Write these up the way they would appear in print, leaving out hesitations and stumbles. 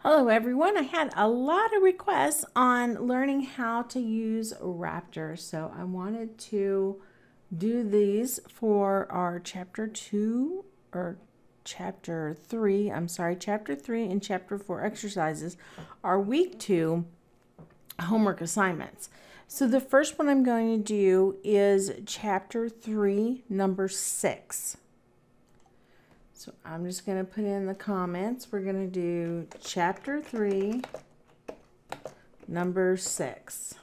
Hello everyone. I had a lot of requests on learning how to use Raptor, so I wanted to do these for our chapter 3 and chapter 4 exercises, our week 2 homework assignments. So the first one I'm going to do is chapter 3, number 6. So I'm just going to put in the comments. We're going to do chapter 3, number 6.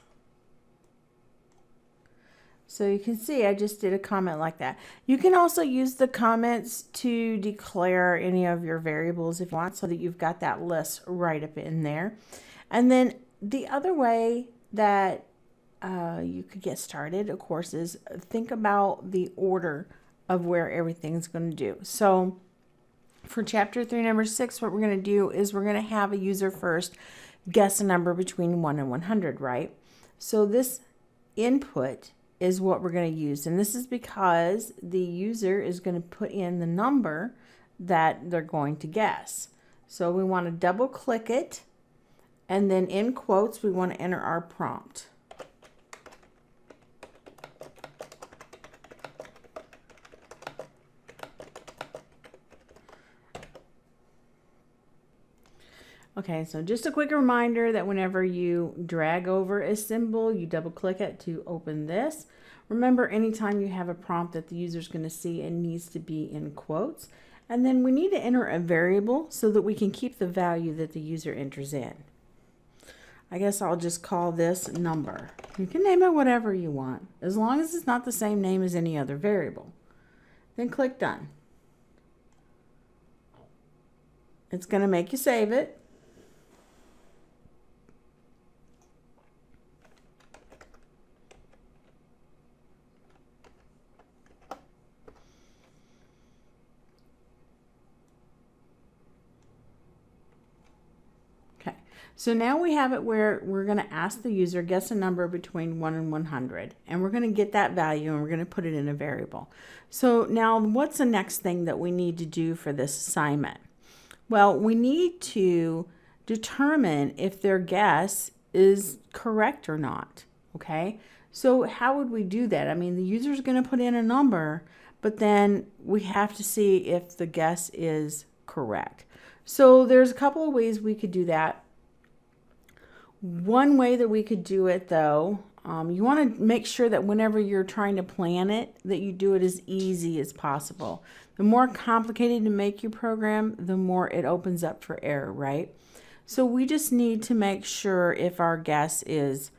So you can see I just did a comment like that. You can also use the comments to declare any of your variables if you want, so that you've got that list right up in there. And then the other way that you could get started, of course, is think about the order of where everything's going to do. So for chapter 3, number 6, what we're going to do is we're going to have a user first guess a number between 1 and 100, right? So this input is what we're going to use. And this is because the user is going to put in the number that they're going to guess. So we want to double click it. And then in quotes, we want to enter our prompt. Okay, so just a quick reminder that whenever you drag over a symbol, you double click it to open this. Remember, anytime you have a prompt that the user is going to see, it needs to be in quotes. And then we need to enter a variable so that we can keep the value that the user enters in. I guess I'll just call this number. You can name it whatever you want, as long as it's not the same name as any other variable. Then click done. It's going to make you save it. So now we have it where we're going to ask the user, guess a number between 1 and 100. And we're going to get that value and we're going to put it in a variable. So now what's the next thing that we need to do for this assignment? Well, we need to determine if their guess is correct or not. Okay, so how would we do that? I mean, the user is going to put in a number, but then we have to see if the guess is correct. So there's a couple of ways we could do that. One way that we could do it, though, you want to make sure that whenever you're trying to plan it, that you do it as easy as possible. The more complicated you make your program, the more it opens up for error, right? So we just need to make sure if our guess is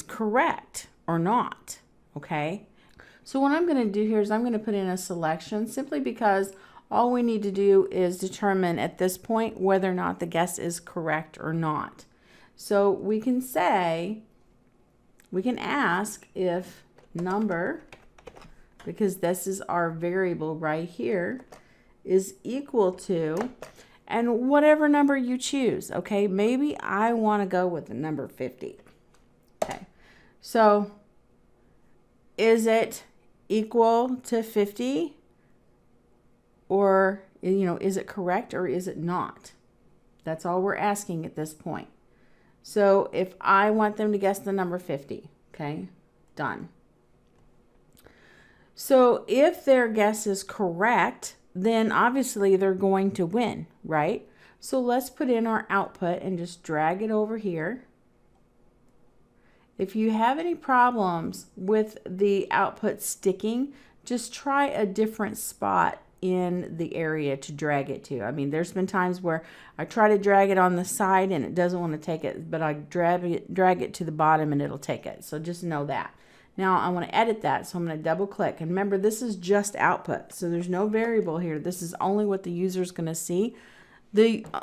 correct or not, okay? So what I'm going to do here is I'm going to put in a selection, simply because all we need to do is determine at this point whether or not the guess is correct or not. So we can say, we can ask if number, because this is our variable right here, is equal to, and whatever number you choose, okay? Maybe I want to go with the number 50. Okay, so is it equal to 50? Or, is it correct or is it not? That's all we're asking at this point. So if I want them to guess the number 50, okay, done. So if their guess is correct, then obviously they're going to win, right? So let's put in our output and just drag it over here. If you have any problems with the output sticking, just try a different spot in the area to drag it to. I mean, there's been times where I try to drag it on the side and it doesn't want to take it, but I drag it to the bottom and it'll take it. So just know that. Now I want to edit that, so I'm going to double click. And remember, this is just output, so there's no variable here. This is only what the user is going to see.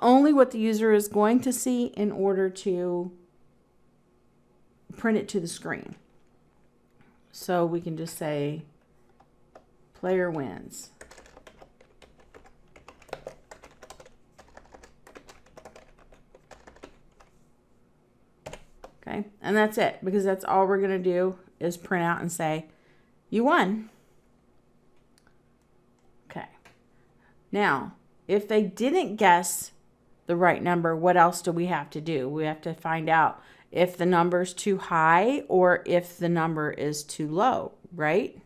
Only what the user is going to see in order to print it to the screen. So we can just say player wins. Okay, and that's it, because that's all we're going to do is print out and say, you won. Okay, now, if they didn't guess the right number, what else do we have to do? We have to find out if the number is too high or if the number is too low, right?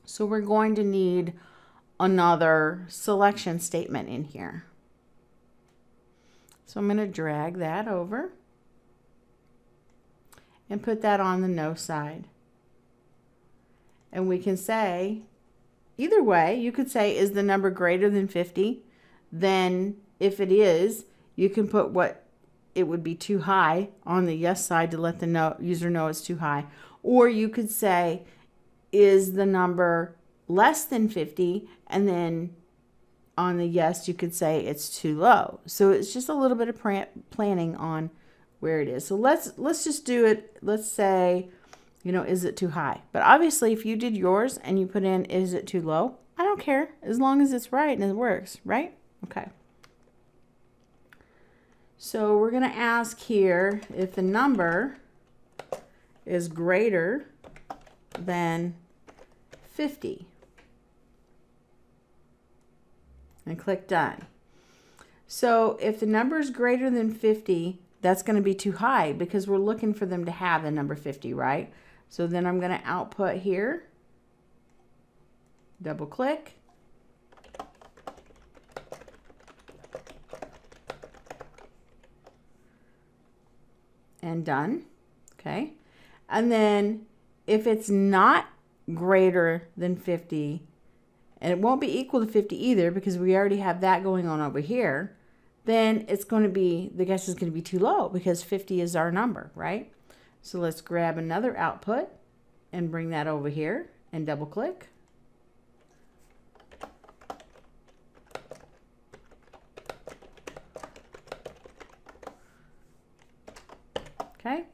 So we're going to need another selection statement in here. So I'm going to drag that over and put that on the no side. And we can say, either way, you could say, is the number greater than 50? Then if it is, you can put what it would be too high on the yes side to let the user know it's too high. Or you could say, is the number less than 50? And then on the yes, you could say it's too low. So it's just a little bit of planning on where it is. So let's just do it. Let's say, you know, is it too high? But obviously, if you did yours and you put in, is it too low? I don't care, as long as it's right and it works, right? Okay. So we're going to ask here if the number is greater than 50. And click done. So if the number is greater than 50, that's going to be too high because we're looking for them to have the number 50, right? So then I'm going to output here, double click, and done. Okay. And then if it's not greater than 50, and it won't be equal to 50 either because we already have that going on over here, then it's going to be, the guess is going to be too low because 50 is our number, right? So let's grab another output and bring that over here and double click. Okay.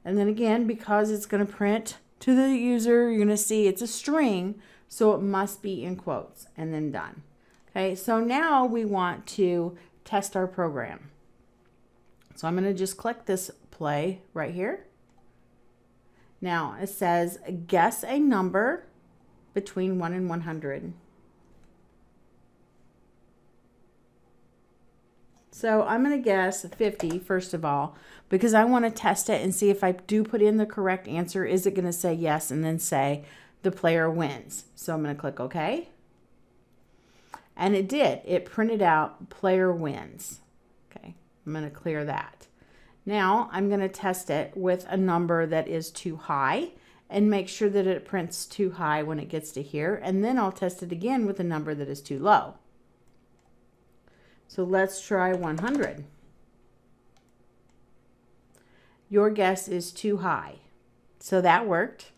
And then again, because it's going to print to the user, you're going to see it's a string, so it must be in quotes, and then done. Okay, so now we want to test our program. So I'm going to just click this play right here. Now it says guess a number between 1 and 100. So I'm going to guess 50 first of all, because I want to test it and see if I do put in the correct answer, is it going to say yes and then say the player wins. So I'm going to click OK. And it did. It printed out player wins. Okay, I'm going to clear that. Now I'm going to test it with a number that is too high and make sure that it prints too high when it gets to here. And then I'll test it again with a number that is too low. So let's try 100. Your guess is too high. So that worked.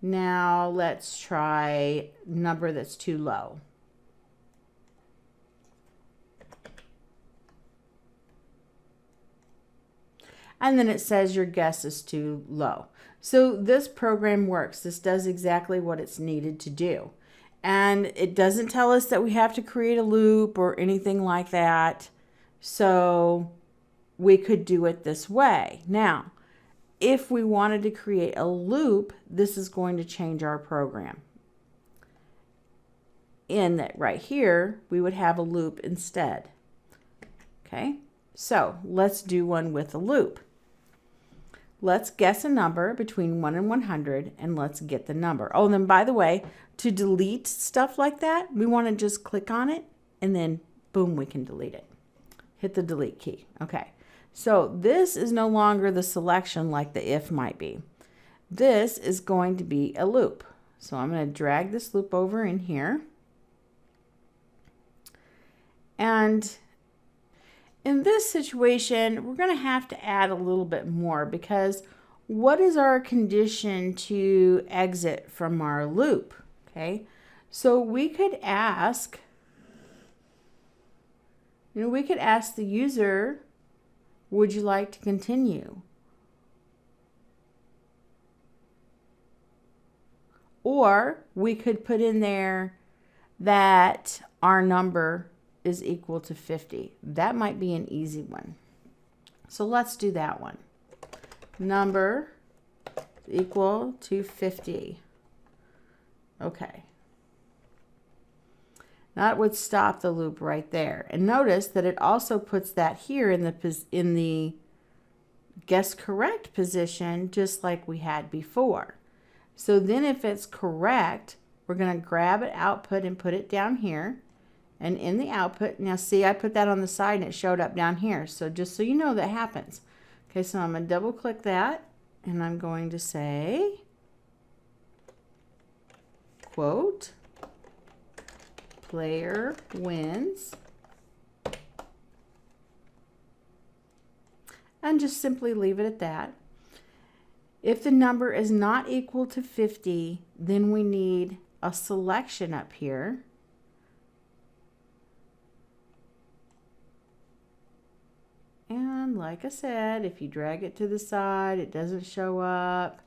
Now let's try number that's too low. And then it says your guess is too low. So this program works. This does exactly what it's needed to do. And it doesn't tell us that we have to create a loop or anything like that. So we could do it this way. Now, if we wanted to create a loop, this is going to change our program. In that right here, we would have a loop instead. Okay, so let's do one with a loop. Let's guess a number between 1 and 100, and let's get the number. Oh, and then by the way, to delete stuff like that, we want to just click on it, and then boom, we can delete it. Hit the delete key. Okay, so this is no longer the selection like the if might be. This is going to be a loop. So I'm going to drag this loop over in here. And in this situation, we're going to have to add a little bit more because what is our condition to exit from our loop? Okay, so we could ask, we could ask the user, would you like to continue? Or we could put in there that our number is equal to 50. That might be an easy one. So let's do that one. Number equal to 50. Okay. That would stop the loop right there. And notice that it also puts that here in the guess correct position, just like we had before. So then if it's correct, we're going to grab an output and put it down here. And in the output, now see, I put that on the side and it showed up down here. So just so you know that happens. Okay, so I'm going to double click that and I'm going to say, quote, player wins. And just simply leave it at that. If the number is not equal to 50, then we need a selection up here. And like I said, if you drag it to the side, it doesn't show up.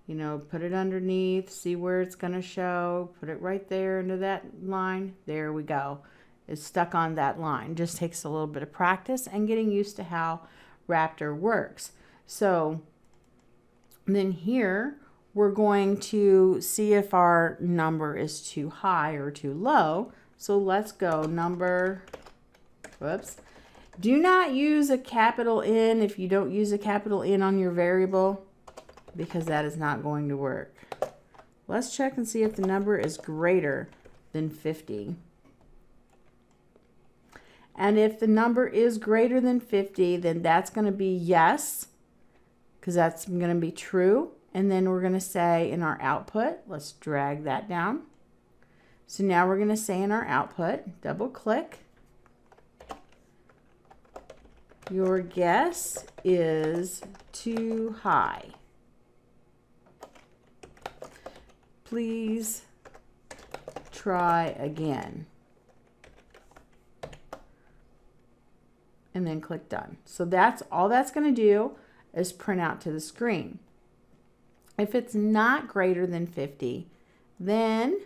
You know, put it underneath, see where it's going to show, put it right there into that line. There we go. It's stuck on that line. Just takes a little bit of practice and getting used to how Raptor works. So then here we're going to see if our number is too high or too low. So let's go number, whoops. Do not use a capital N if you don't use a capital N on your variable, because that is not going to work. Let's check and see if the number is greater than 50. And if the number is greater than 50, then that's going to be yes, because that's going to be true. And then we're going to say in our output, let's drag that down. So now we're going to say in our output, double click, your guess is too high. Please try again. And then click done. So that's all that's going to do is print out to the screen. If it's not greater than 50, then,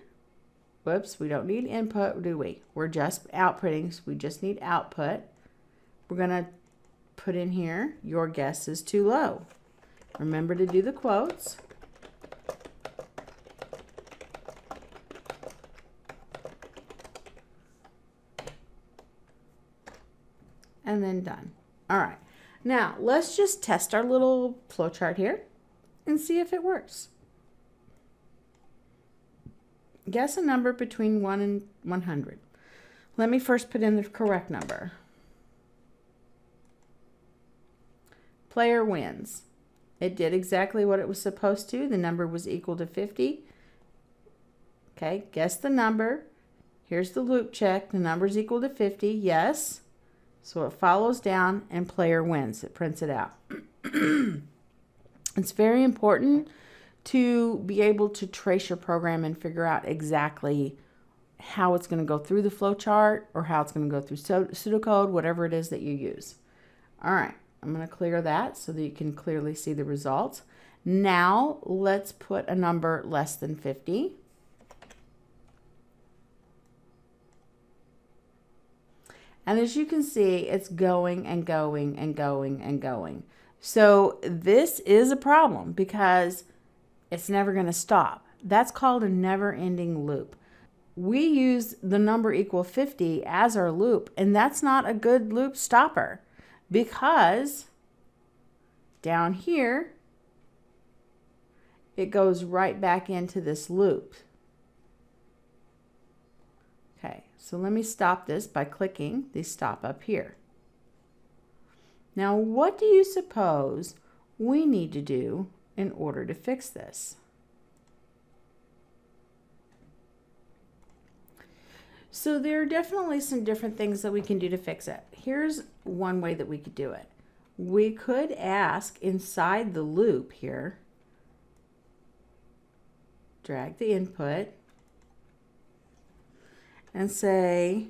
whoops, we don't need input, do we? We're just outputting, so we just need output. We're going to put in here, your guess is too low. Remember to do the quotes. And then done. All right. Now, let's just test our little flowchart here and see if it works. Guess a number between 1 and 100. Let me first put in the correct number. Player wins. It did exactly what it was supposed to. The number was equal to 50. Okay, guess the number. Here's the loop check. The number is equal to 50. Yes. So it follows down and player wins. It prints it out. It's very important to be able to trace your program and figure out exactly how it's going to go through the flowchart or how it's going to go through pseudocode, whatever it is that you use. All right, I'm going to clear that so that you can clearly see the results. Now let's put a number less than 50. And as you can see, it's going and going and going and going. So this is a problem because it's never going to stop. That's called a never-ending loop. We use the number equal 50 as our loop, and that's not a good loop stopper because down here, it goes right back into this loop. Okay, so let me stop this by clicking the stop up here. Now, what do you suppose we need to do in order to fix this? So there are definitely some different things that we can do to fix it. Here's one way that we could do it. We could ask inside the loop here, drag the input, and say,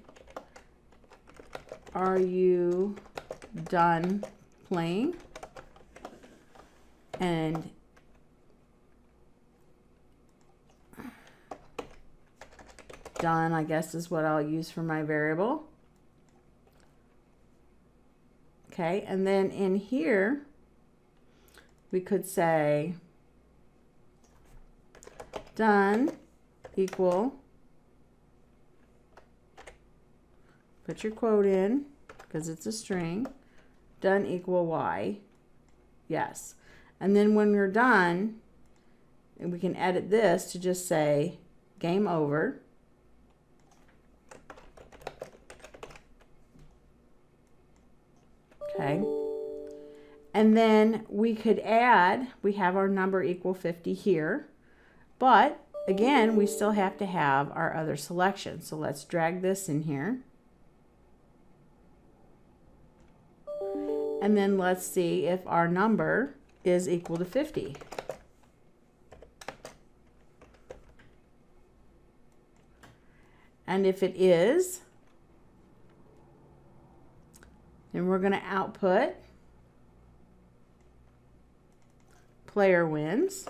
are you done playing? And done, I guess, is what I'll use for my variable. Okay, and then in here, we could say done equal put your quote in because it's a string. Done equal Y. Yes. And then when we're done, we can edit this to just say game over. Okay. And then we could add, we have our number equal 50 here, but again, we still have to have our other selection. So let's drag this in here. And then let's see if our number is equal to 50. And if it is, then we're going to output player wins.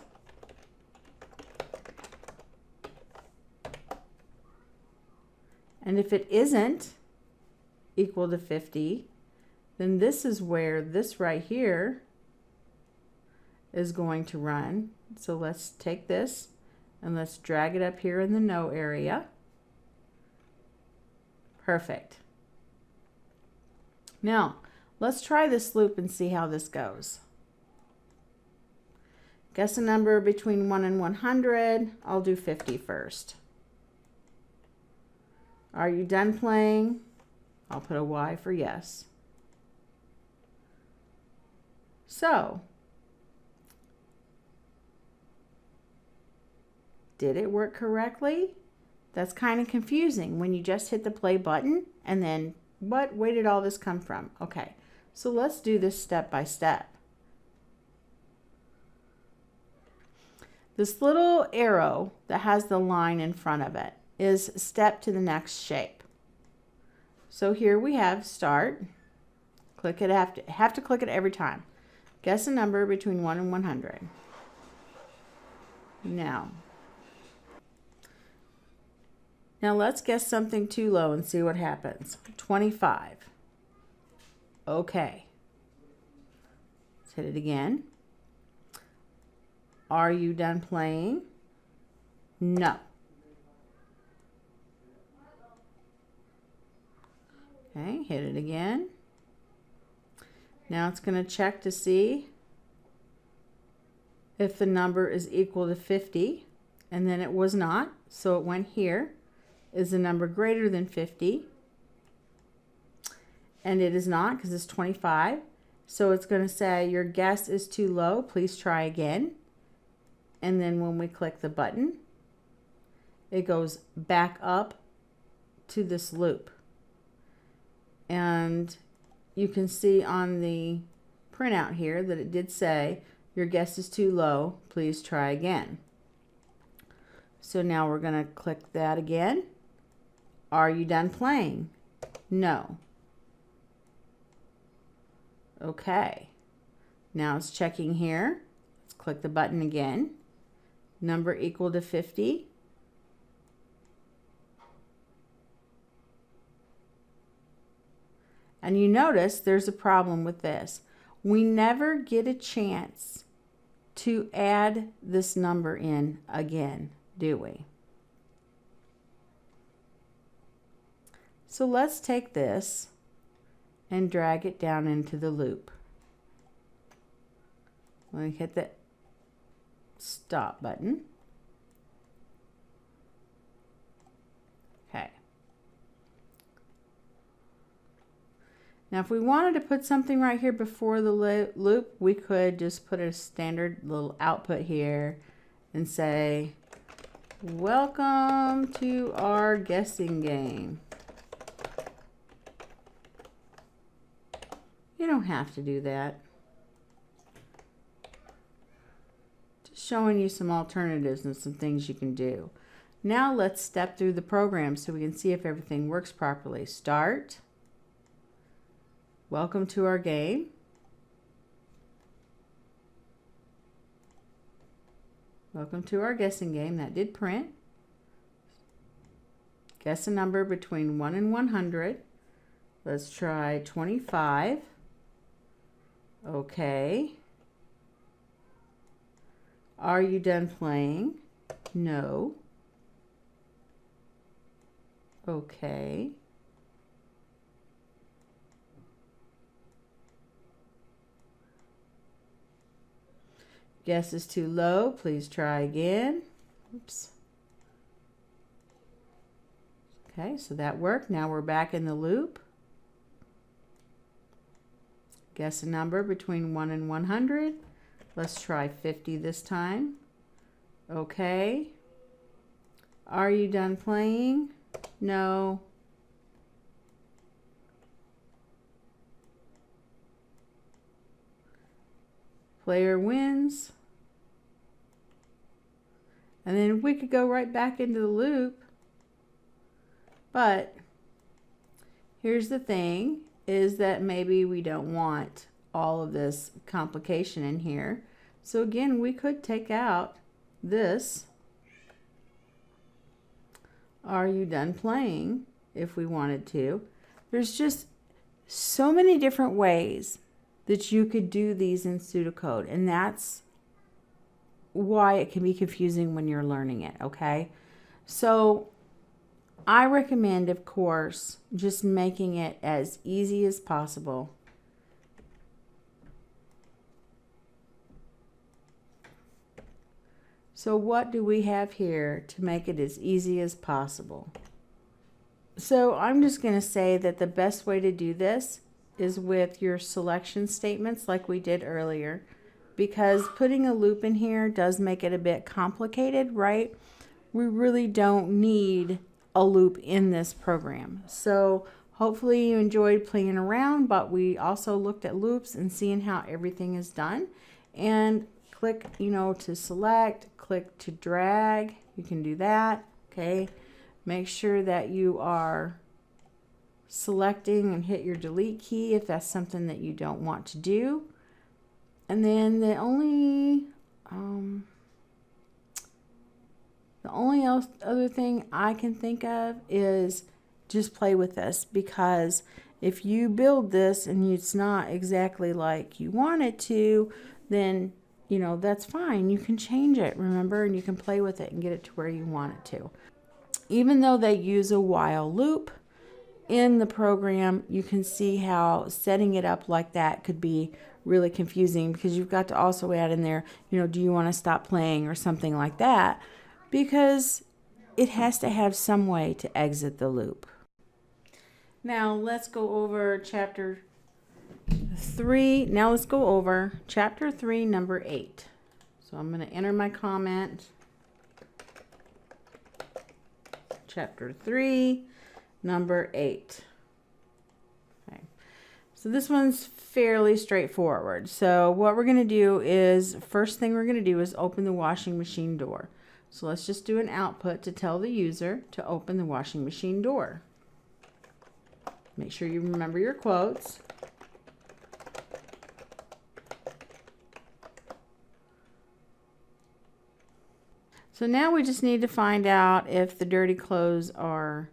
And if it isn't equal to 50, then this is where this right here is going to run. So let's take this and let's drag it up here in the no area. Perfect. Now, let's try this loop and see how this goes. Guess a number between 1 and 100. I'll do 50 first. Are you done playing? I'll put a Y for yes. So, did it work correctly? That's kind of confusing when you just hit the play button and then what? Where did all this come from? Okay, so let's do this step by step. This little arrow that has the line in front of it is step to the next shape. So here we have start. Click it, have to click it every time. Guess a number between 1 and 100. Now let's guess something too low and see what happens. 25. Okay. Let's hit it again. Are you done playing? No. Okay, hit it again. Now it's going to check to see if the number is equal to 50, and then it was not, so it went here. Is the number greater than 50? And it is not because it's 25. So it's going to say your guess is too low. Please try again. And then when we click the button, it goes back up to this loop. And you can see on the printout here that it did say your guess is too low. Please try again. So now we're going to click that again. Are you done playing? No. Okay. Now it's checking here. Let's click the button again. Number equal to 50. And you notice there's a problem with this. We never get a chance to add this number in again, do we? So let's take this and drag it down into the loop. Let me hit the stop button. Okay. Now if we wanted to put something right here before the loop, we could just put a standard little output here and say, welcome to our guessing game. You don't have to do that. Just showing you some alternatives and some things you can do. Now let's step through the program so we can see if everything works properly. Start. Welcome to our game. Welcome to our guessing game. That did print. Guess a number between 1 and 100. Let's try 25. Okay. Are you done playing? No. Okay. Guess is too low. Please try again. Oops. Okay, so that worked. Now we're back in the loop. Guess a number between 1 and 100. Let's try 50 this time. Okay. Are you done playing? No. Player wins. And then we could go right back into the loop. But here's the thing, is that maybe we don't want all of this complication in here. So again, we could take out this. Are you done playing? If we wanted to. There's just so many different ways that you could do these in pseudocode, and that's why it can be confusing when you're learning it, okay? So I recommend, of course, just making it as easy as possible. So what do we have here to make it as easy as possible? So I'm just going to say that the best way to do this is with your selection statements like we did earlier, because putting a loop in here does make it a bit complicated, right? We really don't need a loop in this program. So hopefully you enjoyed playing around, but we also looked at loops and seeing how everything is done. And click, to select, click to drag. You can do that, okay? Make sure that you are selecting and hit your delete key if that's something that you don't want to do. And then the only other thing I can think of is just play with this, because if you build this and it's not exactly like you want it to, then that's fine. You can change it, remember, and you can play with it and get it to where you want it to. Even though they use a while loop in the program, you can see how setting it up like that could be really confusing, because you've got to also add in there, do you want to stop playing or something like that, because it has to have some way to exit the loop. Now let's go over chapter 3. Now let's go over chapter 3, number 8. So I'm going to enter my comment. Chapter 3, number 8. Okay. So this one's fairly straightforward. So what we're going to do is, first thing we're going to do is open the washing machine door. So let's just do an output to tell the user to open the washing machine door. Make sure you remember your quotes. So now we just need to find out if the dirty clothes are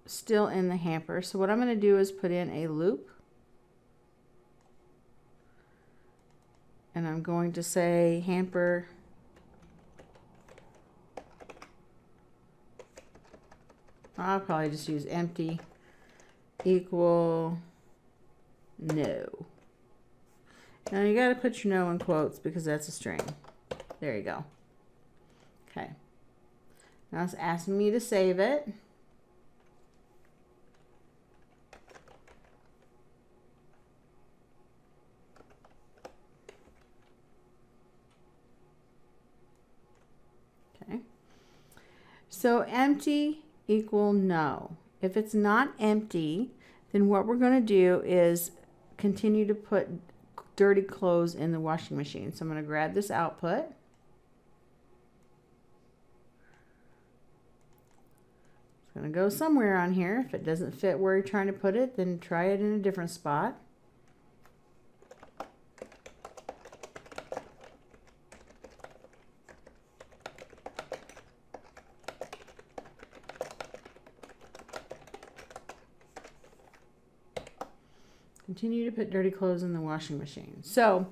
still in the hamper. So what I'm going to do is put in a loop. And I'm going to say hamper I'll probably just use empty equal no. Now you got to put your no in quotes because that's a string. There you go. Okay. Now it's asking me to save it. Okay. So empty equal no. If it's not empty, then what we're going to do is continue to put dirty clothes in the washing machine. So I'm going to grab this output. It's going to go somewhere on here. If it doesn't fit where you're trying to put it, then try it in a different spot. Continue to put dirty clothes in the washing machine. So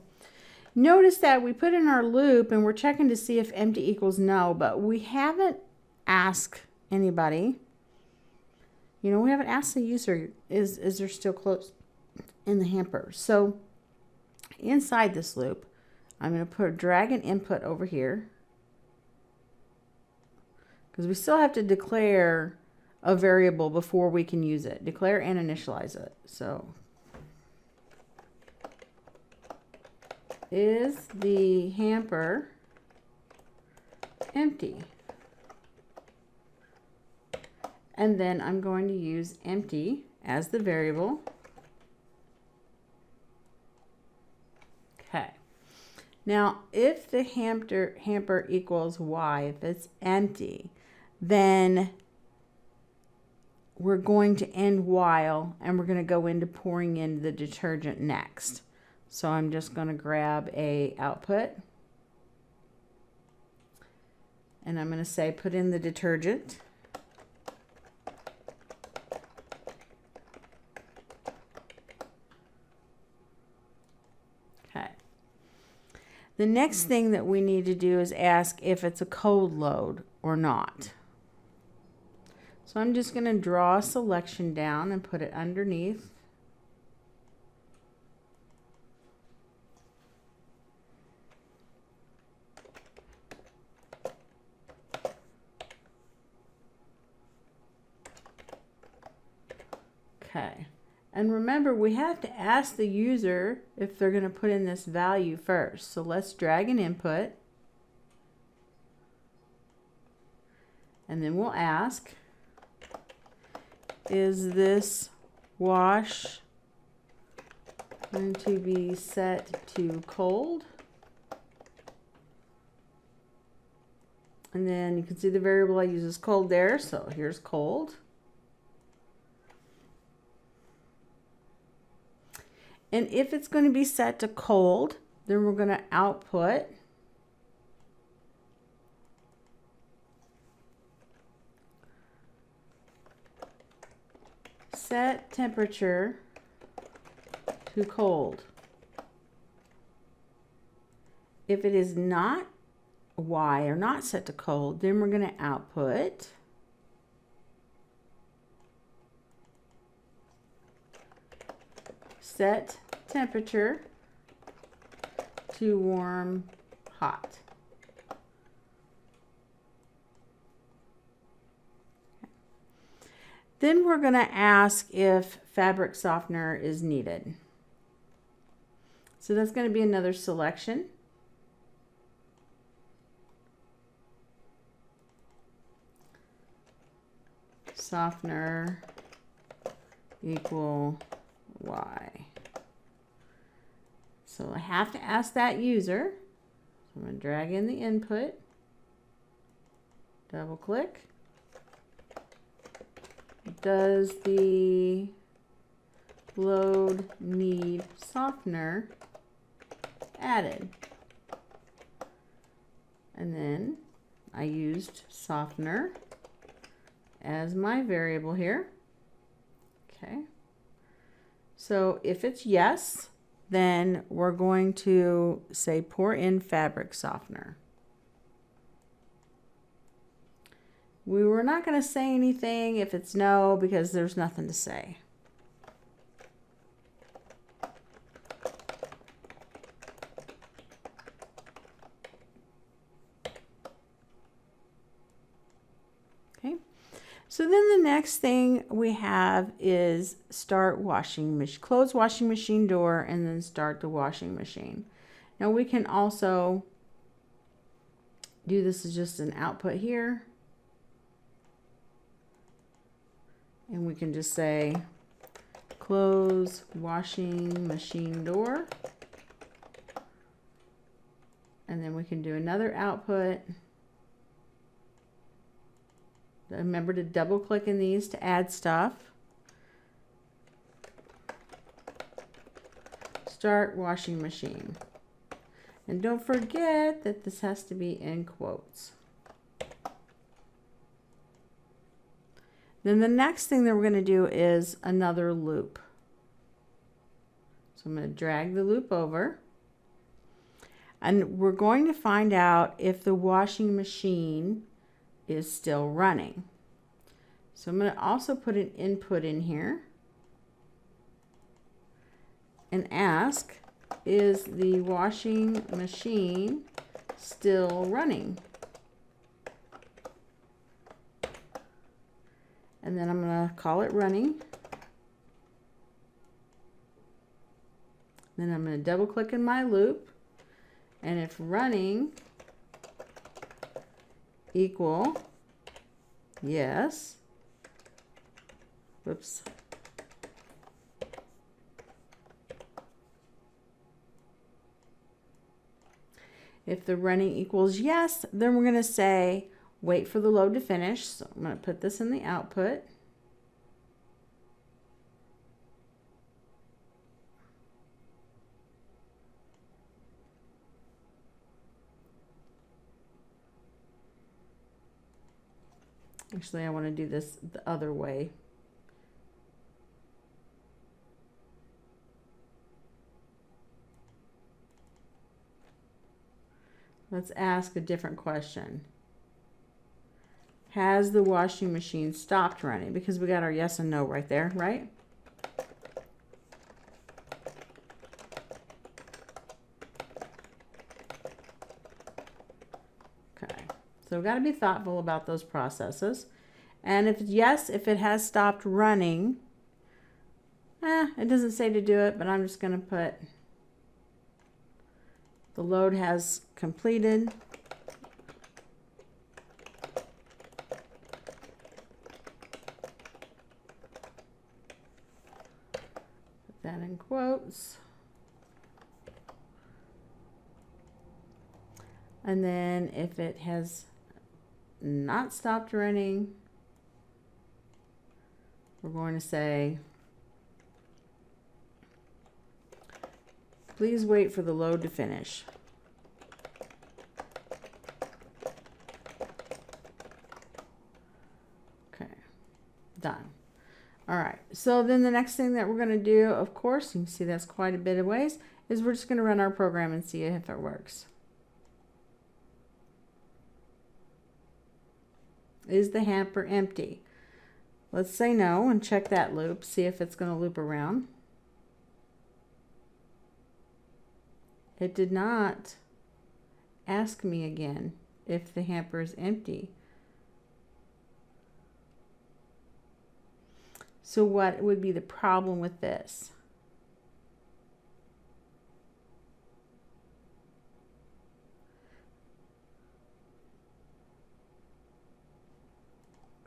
notice that we put in our loop and we're checking to see if empty equals no, but we haven't asked anybody. We haven't asked the user, is there still clothes in the hamper? So inside this loop, I'm going to put drag an input over here, because we still have to declare a variable before we can use it. Declare and initialize it. So is the hamper empty? And then I'm going to use empty as the variable. Okay. Now, if the hamper equals Y, if it's empty, then we're going to end while, and we're going to go into pouring in the detergent next. So I'm just going to grab a output, and I'm going to say put in the detergent. Okay. The next thing that we need to do is ask if it's a cold load or not. So I'm just going to draw a selection down and put it underneath. Okay. And remember, we have to ask the user if they're going to put in this value first. So let's drag an input. And then we'll ask, is this wash going to be set to cold? And then you can see the variable I use is cold there. So here's cold. And if it's going to be set to cold, then we're going to output set temperature to cold. If it is not Y or not set to cold, then we're going to output set temperature to warm hot. Then we're going to ask if fabric softener is needed. So that's going to be another selection. Softener equal Y. So I have to ask that user. So I'm going to drag in the input, double click. Does the load need softener added? And then I used softener as my variable here. Okay. So if it's yes, then we're going to say pour in fabric softener. We were not going to say anything if it's no, because there's nothing to say. Okay. So then the next thing we have is start washing machine, close washing machine door, and then start the washing machine. Now we can also do this as just an output here. And we can just say close washing machine door. And then we can do another output. Remember to double click in these to add stuff. Start washing machine. And don't forget that this has to be in quotes. Then the next thing that we're going to do is another loop. So I'm going to drag the loop over. And we're going to find out if the washing machine is still running. So I'm going to also put an input in here and ask is the washing machine still running? And then I'm going to call it running. Then I'm going to double click in my loop. And if running equal yes, whoops. If the running equals yes, then we're going to say wait for the load to finish. So I'm going to put this in the output. Actually, I want to do this the other way. Let's ask a different question. Has the washing machine stopped running? Because we got our yes and no right there, right? Okay, so we've got to be thoughtful about those processes. And if yes, if it has stopped running, it doesn't say to do it, but I'm just going to put the load has completed. Put that in quotes. And then if it has not stopped running, we're going to say, please wait for the load to finish. Okay, done. All right, so then the next thing that we're going to do, of course, you can see that's quite a bit of ways, is we're just going to run our program and see if it works. Is the hamper empty? Let's say no and check that loop, see if it's going to loop around. It did not ask me again if the hamper is empty. So what would be the problem with this?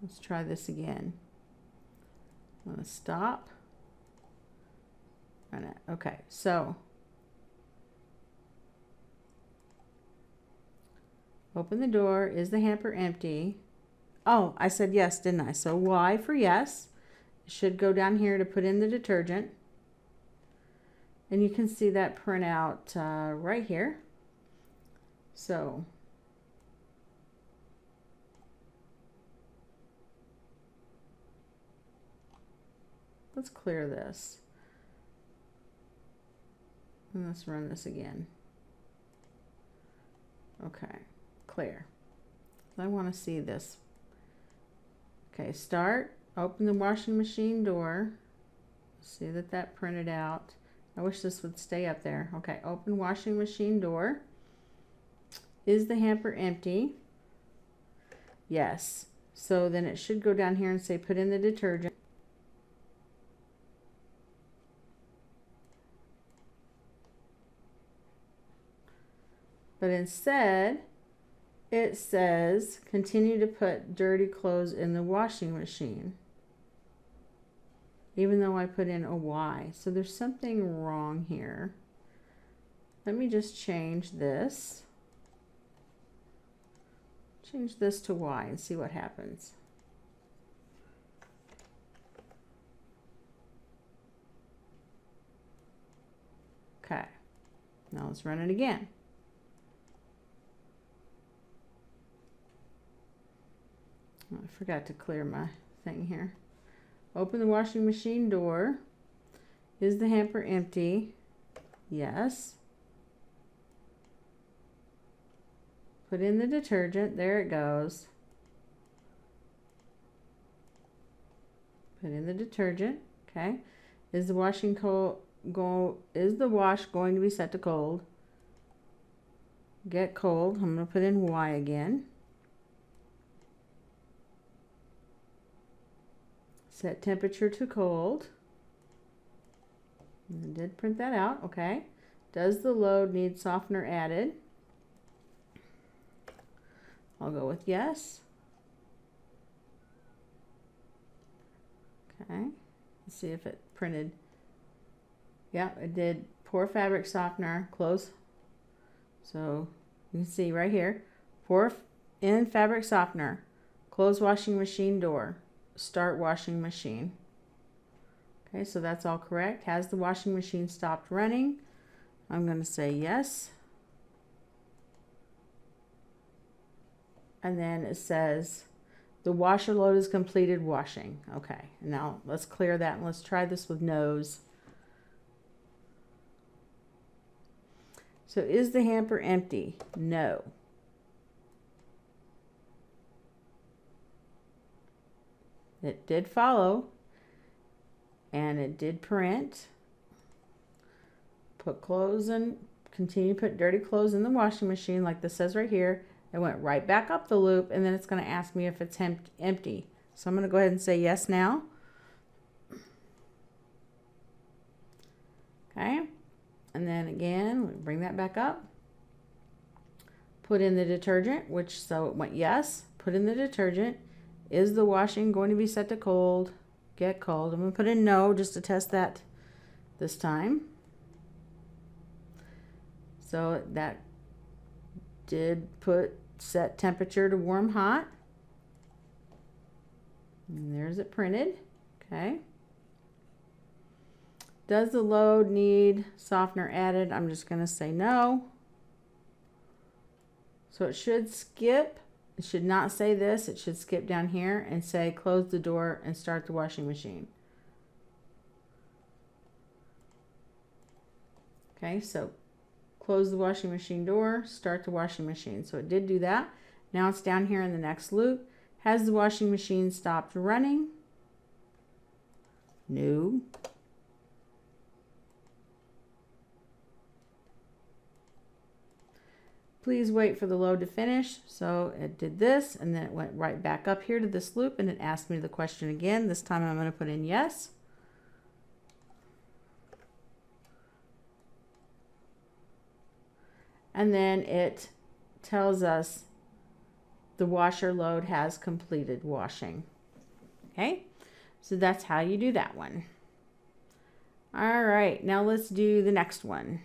Let's try this again. I'm going to stop. Run it. Okay, so open the door. Is the hamper empty? Oh, I said yes, didn't I? So Y for yes. It should go down here to put in the detergent. And you can see that printout right here. So let's clear this. And let's run this again. Okay, clear. I want to see this. Okay, start. Open the washing machine door. See that that printed out. I wish this would stay up there. Okay, open washing machine door. Is the hamper empty? Yes. So then it should go down here and say put in the detergent. But instead, it says continue to put dirty clothes in the washing machine, even though I put in a Y. So there's something wrong here. Let me just change this. Change this to Y and see what happens. Okay, now let's run it again. Oh, I forgot to clear my thing here. Open the washing machine door. Is the hamper empty? Yes. Put in the detergent. There it goes. Put in the detergent. Okay. Is the washing the wash going to be set to cold? Get cold. I'm going to put in Y again. Set temperature to cold. I did print that out. Okay. Does the load need softener added? I'll go with yes. Okay. Let's see if it printed. Yeah, it did. Pour fabric softener, close. So you can see right here, pour in fabric softener, close washing machine door, start washing machine. Okay, so that's all correct. Has the washing machine stopped running? I'm going to say yes. And then it says the washer load is completed washing. Okay, now let's clear that and let's try this with nose. So is the hamper empty? No. It did follow and it did print. Put clothes in, continue to put dirty clothes in the washing machine like this says right here. It went right back up the loop and then it's going to ask me if it's empty. So I'm going to go ahead and say yes now. Okay. And then again, bring that back up. Put in the detergent, which so it went yes. Put in the detergent. Is the washing going to be set to cold? Get cold. I'm going to put in no just to test that this time. So that did put set temperature to warm hot. And there's it printed. Okay. Does the load need softener added? I'm just going to say no. So it should skip. It should not say this. It should skip down here and say close the door and start the washing machine. Okay, so close the washing machine door, start the washing machine. So it did do that. Now it's down here in the next loop. Has the washing machine stopped running? No. Please wait for the load to finish. So it did this and then it went right back up here to this loop and it asked me the question again. This time I'm going to put in yes. And then it tells us the washer load has completed washing. Okay, so that's how you do that one. All right, now let's do the next one.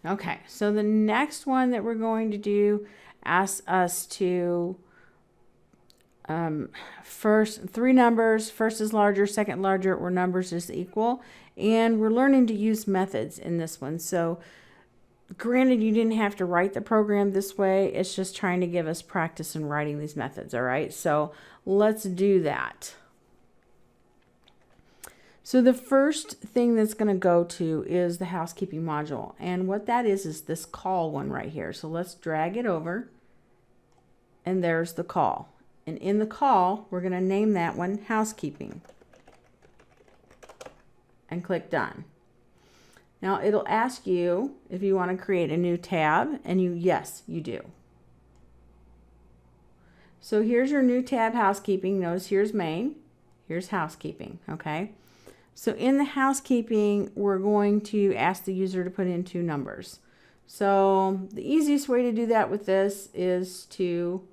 Okay, so the next one that we're going to do asks us to first three numbers, first is larger, second larger, or numbers is equal. And we're learning to use methods in this one. So granted, you didn't have to write the program this way. It's just trying to give us practice in writing these methods. All right, so let's do that. So the first thing that's going to go to is the housekeeping module. And what that is this call one right here. So let's drag it over. And there's the call. And in the call, we're going to name that one housekeeping. And click done. Now it'll ask you if you want to create a new tab. And yes, you do. So here's your new tab, housekeeping. Notice here's main. Here's housekeeping. Okay. So in the housekeeping, we're going to ask the user to put in two numbers. So the easiest way to do that with this is to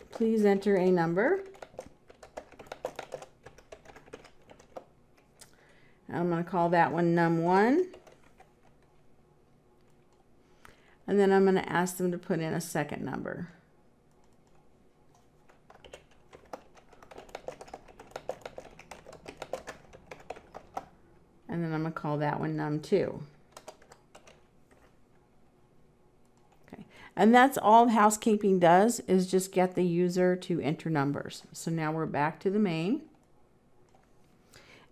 please enter a number. I'm going to call that one num1. And then I'm going to ask them to put in a second number. And then I'm going to call that one num2. Okay. And that's all housekeeping does, is just get the user to enter numbers. So now we're back to the main.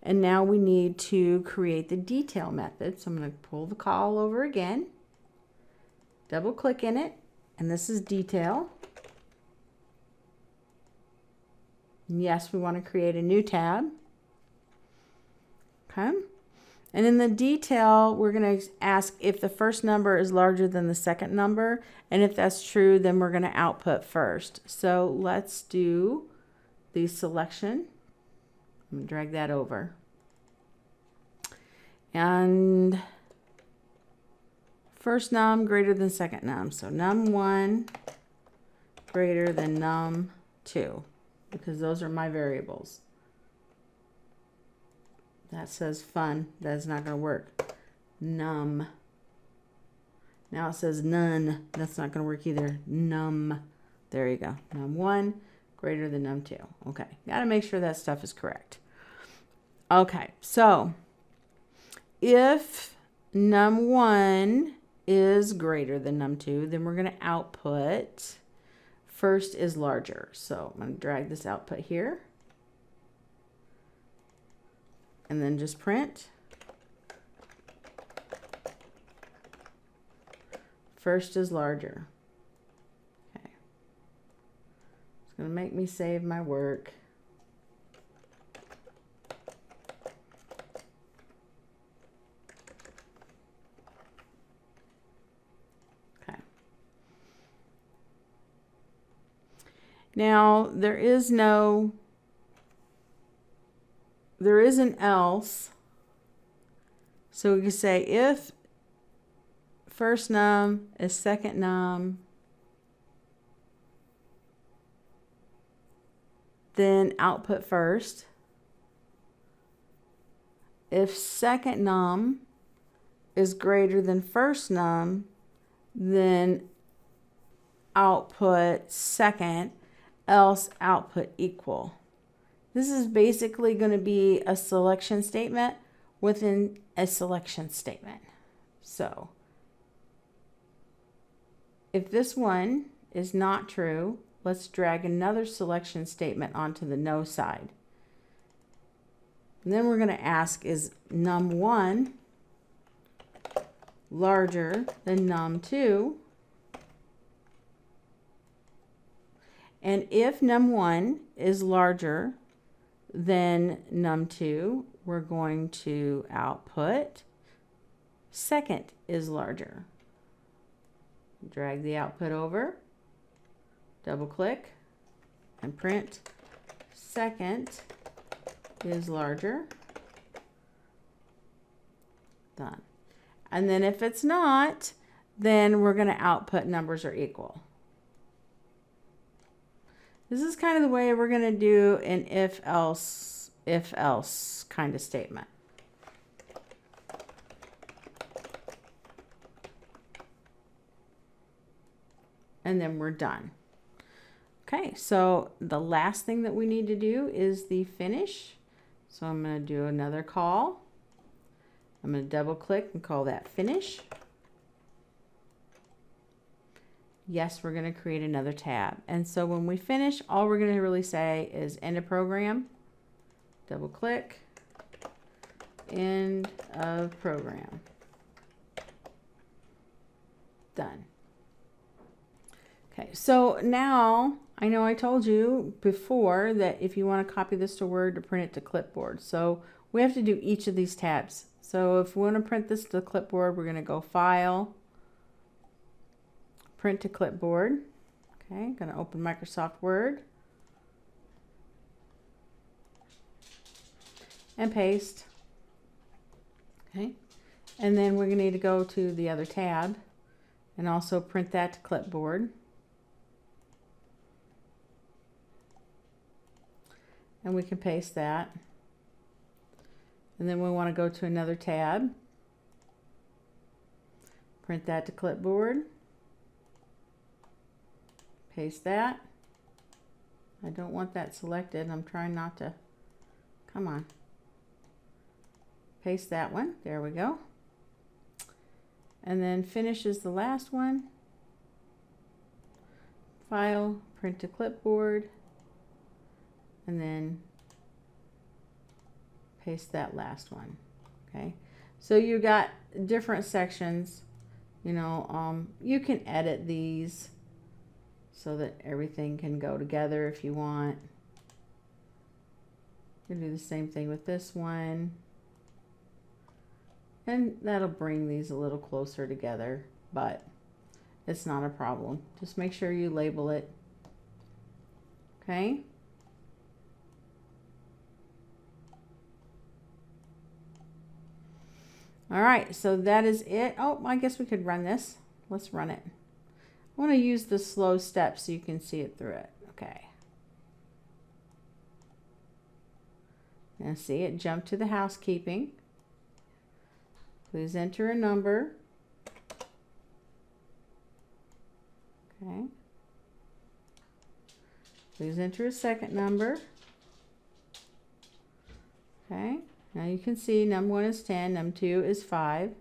And now we need to create the detail method. So I'm going to pull the call over again, double click in it, and this is detail. And yes, we want to create a new tab. Okay. And in the detail, we're going to ask if the first number is larger than the second number. And if that's true, then we're going to output first. So let's do the selection. I'm going to drag that over. And first num greater than second num. So num1 greater than num2, because those are my variables. That says fun. That's not going to work. Num. Now it says none. That's not going to work either. Num. There you go. Num1 greater than num2. Okay. Got to make sure that stuff is correct. Okay. So if num1 is greater than num2, then we're going to output first is larger. So I'm going to drag this output here. And then just print first is larger. Okay. It's going to make me save my work. Okay. Now there is an else. So we can say if first num is second num, then output first. If second num is greater than first num, then output second, else output equal. This is basically going to be a selection statement within a selection statement. So if this one is not true, let's drag another selection statement onto the no side. And then we're going to ask, is num1 larger than num2? And if num1 is larger than num2, we're going to output second is larger. Drag the output over, double click, and print second is larger. Done. And then if it's not, then we're going to output numbers are equal. This is kind of the way we're going to do an if else kind of statement. And then we're done. Okay, so the last thing that we need to do is the finish. So I'm going to do another call. I'm going to double click and call that finish. Yes, we're going to create another tab. And so when we finish, all we're going to really say is end of program. Double click. End of program. Done. Okay, so now I know I told you before that if you want to copy this to Word, to print it to Clipboard. So we have to do each of these tabs. So if we want to print this to Clipboard, we're going to go File, Print to Clipboard. Okay, I'm going to open Microsoft Word and paste. Okay, and then we're going to need to go to the other tab and also print that to Clipboard. And we can paste that. And then we want to go to another tab, print that to Clipboard, paste that. I don't want that selected. I'm trying not to. Come on. Paste that one. There we go. And then finish is the last one. File, print to Clipboard, and then paste that last one. Okay, so you got different sections. You know, you can edit these so that everything can go together if you want. You can do the same thing with this one. And that'll bring these a little closer together, but it's not a problem. Just make sure you label it. Okay. All right, so that is it. Oh, I guess we could run this. Let's run it. I want to use the slow step so you can see it through it. Okay. Now see, it jumped to the housekeeping. Please enter a number. Okay. Please enter a second number. Okay. Now you can see number 1 is 10, number 2 is 5.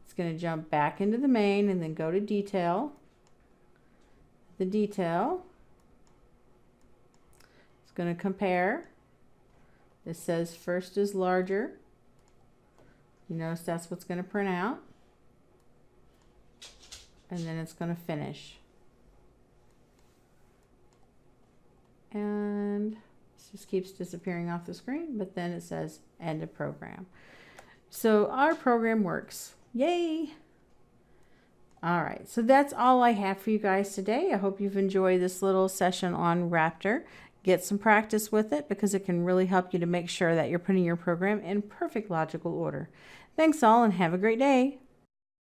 It's going to jump back into the main and then go to detail. The detail. It's going to compare. It says first is larger. You notice that's what's going to print out. And then it's going to finish. And it just keeps disappearing off the screen, but then it says end of program. So our program works. Yay! All right, so that's all I have for you guys today. I hope you've enjoyed this little session on Raptor. Get some practice with it because it can really help you to make sure that you're putting your program in perfect logical order. Thanks all and have a great day.